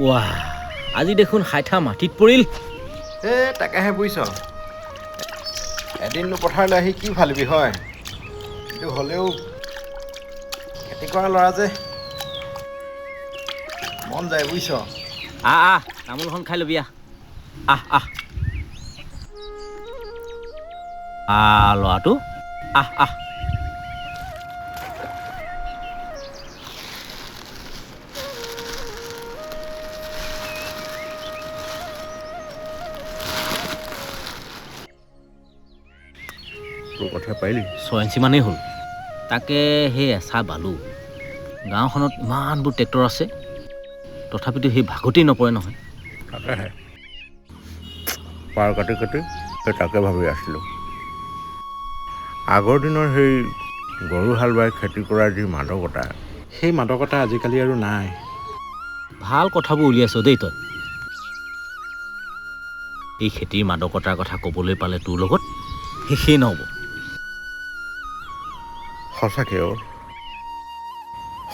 ৱাহ আজি দেখোন হাইঠা মাটিত পৰিল তাকেহে বুজিছ এদিননো পথাৰলৈ আহি কি ভালিবি হয় কিন্তু হ'লেও খেতি কৰা ল'ৰা যে মন যায় বুজিছ আহ তামোলখন খাই ল'বি আহ ল'ৰাটো আহ তোৰ কথা পাৰিলি 6 ইঞ্চি মানেই হ'ল তাকে সেই এচা বালো গাঁওখনত ইমানবোৰ ট্ৰেক্টৰ আছে তথাপিতো সেই ভাগতেই নপৰে নহয় তাকেহে পাৰ কাটি সেই তাকে ভাবি আছিলোঁ আগৰ দিনৰ সেই গৰু হাল বাই খেতি কৰাৰ যি মাদকতা সেই মাদকতা আজিকালি আৰু নাই ভাল কথাবোৰ উলিয়াইছ দেই তই এই খেতিৰ মাদকতাৰ কথা ক'বলৈ পালে তোৰ লগত শেষেই নহ'ব সঁচাকে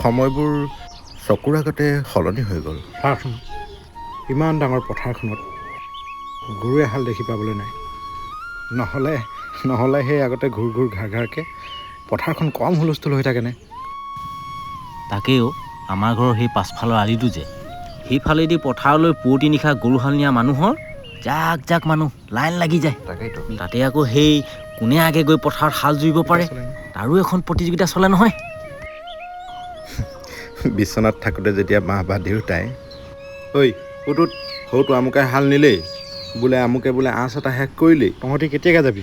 সময়বোৰ চকুৰ আগতে সলনি হৈ গ'ল ইমান ডাঙৰ পথাৰখনত গৰু এহাল দেখি পাবলৈ নাই নহ'লে সেই আগতে ঘূৰ ঘাৰকে পথাৰখন কম হুলস্থুল হৈ থাকেনে তাকেও আমাৰ ঘৰৰ সেই পাছফালৰ আলিটো যে সেইফালেদি পথাৰলৈ পুৱতি নিশা গৰুহাল নিয়া মানুহৰ জাক মানুহ লাইন লাগি যায় তাকেইতো তাতে আকৌ সেই কোনে আগে গৈ পথাৰত হাল জুৰিব পাৰে তাৰো এখন প্ৰতিযোগিতা চলে নহয় বিচনাত থাকোঁতে যেতিয়া মা বা দেউতাই ঐ ক'তোত সৰুটো আমুকে হাল নিলেই বোলে আমুকে বোলে আঁচ এটা শেষ কৰিলেই তহঁতি কেতিয়াকৈ যাবি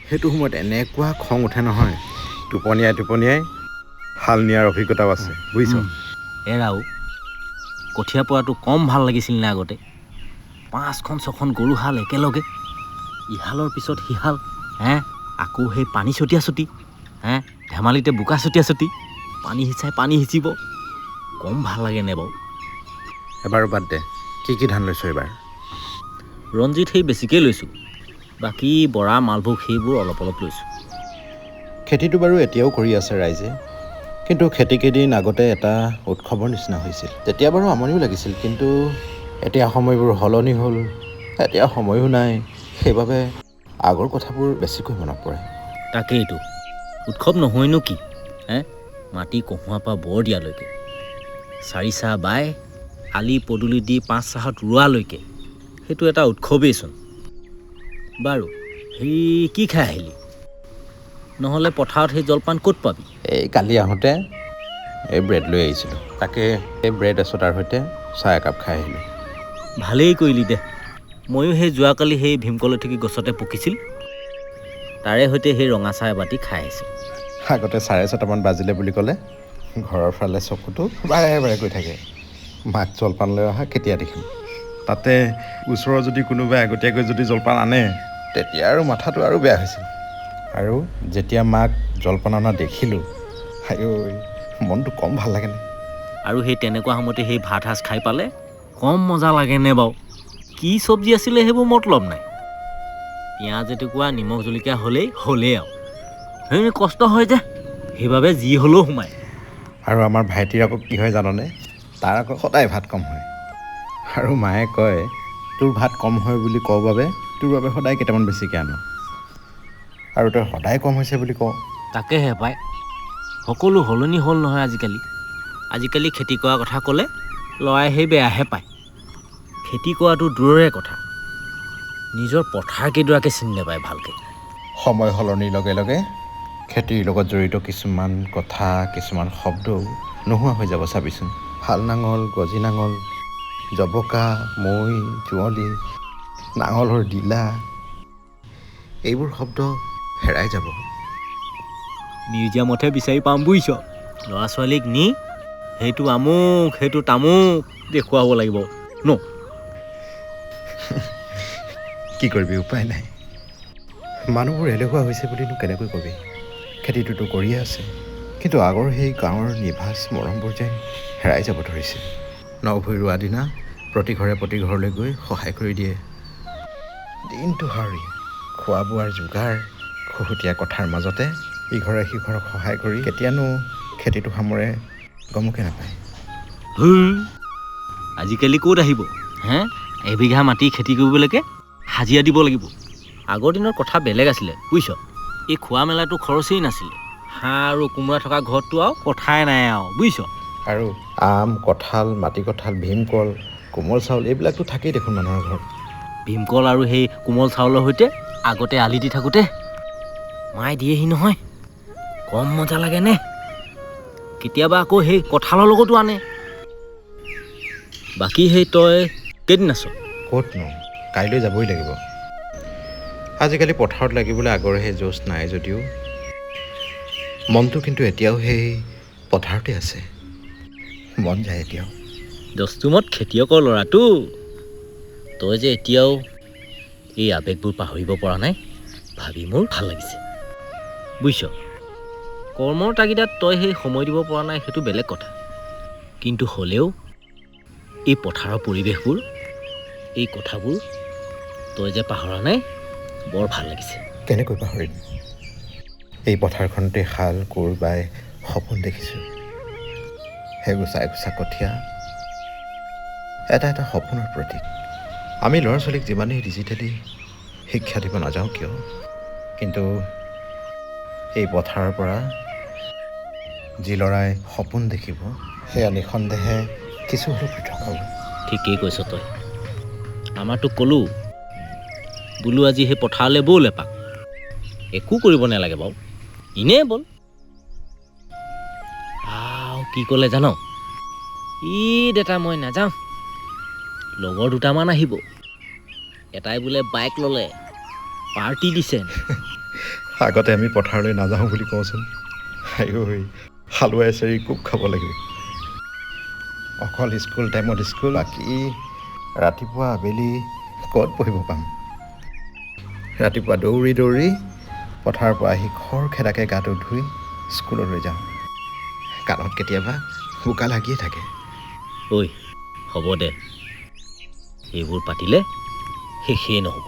সেইটো সময়ত এনেকুৱা খং উঠে নহয় টোপনিয়াই হাল নিয়াৰ অভিজ্ঞতাও আছে বুজিছ এৰাও কঠীয়া পৰাটো কম ভাল লাগিছিল নে আগতে 5খন 6খন গৰু হাল একেলগে ইহালৰ পিছত সিহাল আকৌ সেই পানী ছটিয়া ধেমালিতে বোকা ছটিয়া পানী সিঁচাই পানী সিঁচিব কম ভাল লাগে নে বাৰু এবাৰ বাদ দে কি ধান লৈছ এইবাৰ ৰঞ্জিত সেই বেছিকৈ লৈছোঁ বাকী বৰা মালভোগ সেইবোৰ অলপ লৈছোঁ খেতিটো বাৰু এতিয়াও কৰি আছে ৰাইজে কিন্তু খেতিকেইদিন আগতে এটা উৎসৱৰ নিচিনা হৈছিল তেতিয়া বাৰু আমনিও লাগিছিল কিন্তু এতিয়া সময়বোৰ সলনি হ'ল এতিয়া সময়ো নাই সেইবাবে আগৰ কথাবোৰ বেছিকৈ মনত পৰে তাকেইতো উৎসৱ নহয়নো কি মাটি কঢ়োৱাৰ পৰা বৰ দিয়ালৈকে 4 চাহ বাই আলি পদূলি দি 5 চাহত ৰোৱালৈকে সেইটো এটা উৎসৱেইচোন বাৰু হেৰি কি খাই আহিলি নহ'লে পথাৰত সেই জলপান ক'ত পাবি এই কালি আহোঁতে এই ব্ৰেড লৈ আহিছিলোঁ তাকে এই ব্ৰেড এচটাৰ সৈতে চাহ একাপ খাই আহিলোঁ ভালেই কৰিলি দে ময়ো সেই যোৱাকালি সেই ভীমকলঠেকী গছতে পকিছিল তাৰে সৈতে সেই ৰঙা চাহ এবাতি খাই আহিছিলোঁ আগতে 6:30মান বাজিলে বুলি ক'লে ঘৰৰ ফালে চকুটো বাৰে গৈ থাকে মাক জলপান লৈ অহা কেতিয়া দেখিম তাতে ওচৰৰ যদি কোনোবাই আগতীয়াকৈ যদি জলপান আনে তেতিয়া আৰু মাথাটো আৰু বেয়া হৈছিল আৰু যেতিয়া মাক জলপান অনা দেখিলোঁ মনটো কম ভাল লাগেনে আৰু সেই তেনেকুৱা সময়তে সেই ভাত সাজ খাই পালে কম মজা লাগেনে বাৰু কি চব্জি আছিলে সেইবোৰ মতলব নাই পিঁয়াজ এটুকুৰা নিমখ জলকীয়া হ'লেই আৰু সেই কষ্ট হয় যে সেইবাবে যি হ'লেও সোমায় আৰু আমাৰ ভাইটিৰ আকৌ কি হয় জাননে তাৰ আকৌ সদায় ভাত কম হয় আৰু মায়ে কয় তোৰ ভাত কম হয় বুলি কওঁ বাবে তোৰ বাবে সদায় কেইটামান বেছিকৈ আনো আৰু তই সদায় কম হৈছে বুলি কওঁ তাকেহে পায় সকলো সলনি হ'ল নহয় আজিকালি খেতি কৰা কথা ক'লে ল'ৰাই সেই বেয়াহে পায় খেতি কৰাটো দূৰৰে কথা নিজৰ পথাৰকেইডৰাকে চিনি নাপায় ভালকৈ সময় সলনিৰ লগে লগে খেতিৰ লগত জড়িত কিছুমান কথা কিছুমান শব্দও নোহোৱা হৈ যাব চাবিচোন হাল নাঙল গজি নাঙল জবকা মৈ যুঁৱলি নাঙলৰ ডিলা এইবোৰ শব্দ হেৰাই যাব মিউজিয়ামতহে বিচাৰি পাম বুজিছ ল'ৰা ছোৱালীক নি সেইটো আমুক সেইটো তামুক দেখুৱাব লাগিব ন কি কৰিবি উপায় নাই মানুহবোৰ এলেহুৱা হৈছে বুলিনো কেনেকৈ কবি খেতিটোতো কৰিয়ে আছে কিন্তু আগৰ সেই গাঁৱৰ নিভাঁজ মৰমবোৰ যেন হেৰাই যাব ধৰিছে নভৈ ৰোৱা দিনা প্ৰতি ঘৰলৈ গৈ সহায় কৰি দিয়ে দিনটো হাৰি খোৱা বোৱাৰ যোগাৰ খুহুতীয়া কথাৰ মাজতে ইঘৰে সিঘৰক সহায় কৰি কেতিয়ানো খেতিটো সামৰে গমকে নাপায় আজিকালি ক'ত আহিব হে এবিঘা মাটি খেতি কৰিবলৈকে হাজিৰা দিব লাগিব আগৰ দিনৰ কথা বেলেগ আছিলে বুজিছ এই খোৱা মেলাটো খৰচেই নাছিলে হাঁহ আৰু কোমোৰা থকা ঘৰতটো আৰু কথাই নাই আৰু বুজিছ আৰু আম কঁঠাল মাটি কঁঠাল ভীমকল কোমল চাউল এইবিলাকতো থাকেই দেখোন মানুহৰ ঘৰত ভীমকল আৰু সেই কোমল চাউলৰ সৈতে আগতে আলি দি থাকোঁতে মায়ে দিয়েহি নহয় কম মজা লাগে নে কেতিয়াবা আকৌ সেই কঁঠালৰ লগতো আনে বাকী সেই তই কেইদিন আছ ক'তনো কাইলৈ যাবই লাগিব আজিকালি পথাৰত লাগিবলৈ আগৰ সেই জোচ নাই যদিও মনটো কিন্তু এতিয়াও সেই পথাৰতে আছে মন যায় এতিয়াও দস্তুমত খেতিয়কৰ ল'ৰাটো তই যে এতিয়াও এই আৱেগবোৰ পাহৰিব পৰা নাই ভাবি মোৰ ভাল লাগিছে বুজিছ কৰ্মৰ তাগিদাত তই সেই সময় দিব পৰা নাই সেইটো বেলেগ কথা কিন্তু হ'লেও এই পথাৰৰ পৰিৱেশবোৰ এই কথাবোৰ তই যে পাহৰা নাই বৰ ভাল লাগিছে কেনেকৈ পাহৰিম এই পথাৰখনতে শাল কোৰ বাই সপোন দেখিছোঁ সেইগুচা এগুচা কঠীয়া এটা এটা সপোনৰ প্ৰতীক আমি ল'ৰা ছোৱালীক যিমানেই ডিজিটেলি শিক্ষা দিব নাযাওঁ কিয় কিন্তু এই পথাৰৰ পৰা যি ল'ৰাই সপোন দেখিব সেয়া নিঃসন্দেহে কিছু হ'লেও পৃথক হ'ব ঠিকেই কৈছ তই আমাৰতো ক'লো বোলো আজি সেই পথাৰলৈ ব'ল এপাক একো কৰিব নালাগে বাৰু এনেই ব'ল কি ক'লে জান ই দেতা মই নাযাওঁ লগৰ দুটামান আহিব এটাই বোলে বাইক ল'লে পাৰ্টি দিছে আগতে আমি পথাৰলৈ নাযাওঁ বুলি কওঁচোন আইঐ হালোৱাই চেৰি কোব খাব লাগিব অকল স্কুল টাইমত স্কুল বাকী ৰাতিপুৱা আবেলি ক'ত পঢ়িব পাম ৰাতিপুৱা দৌৰি দৌৰি পথাৰৰ পৰা আহি খৰখেদাকৈ গাটো ধুই স্কুললৈ যাওঁ কাণত কেতিয়াবা বোকা লাগিয়ে থাকে ঐ হ'ব দে এইবোৰ পাতিলে শেষেই নহ'ব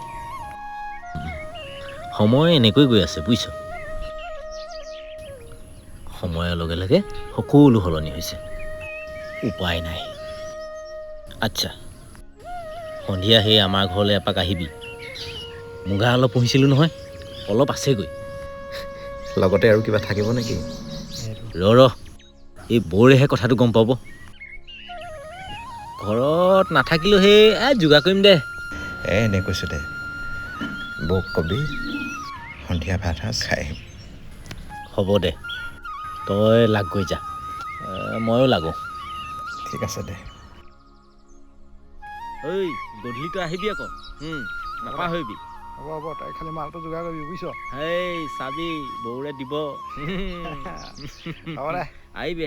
সময় এনেকৈ গৈ আছে বুজিছ সময়ৰ লগে লগে সকলো সলনি হৈছে উপায় নাই আচ্ছা সন্ধিয়া সেই আমাৰ ঘৰলৈ এপাক আহিবি মুগা অলপ পুহিছিলোঁ নহয় অলপ আছেগৈ লগতে আৰু কিবা থাকিব নেকি ৰ এই বৌৰেহে কথাটো গম পাব ঘৰত নাথাকিলেও সেই যোগাৰ কৰিম দে এনে কৈছোঁ দে বৌক কবি সন্ধিয়া ভাত সাজ খাই আহিম হ'ব দে তই লাগ গৈ যা ময়ো লাগো ঠিক আছে দে ঐ গধূলিটো আহিবি আকৌ নাপাহৰিবি হ'ব হ'ব তই খালি মালটো যোগাৰ কৰিবি বুজিছ হেই চাবি বৌৰে দিব হ'ব দে আহিবি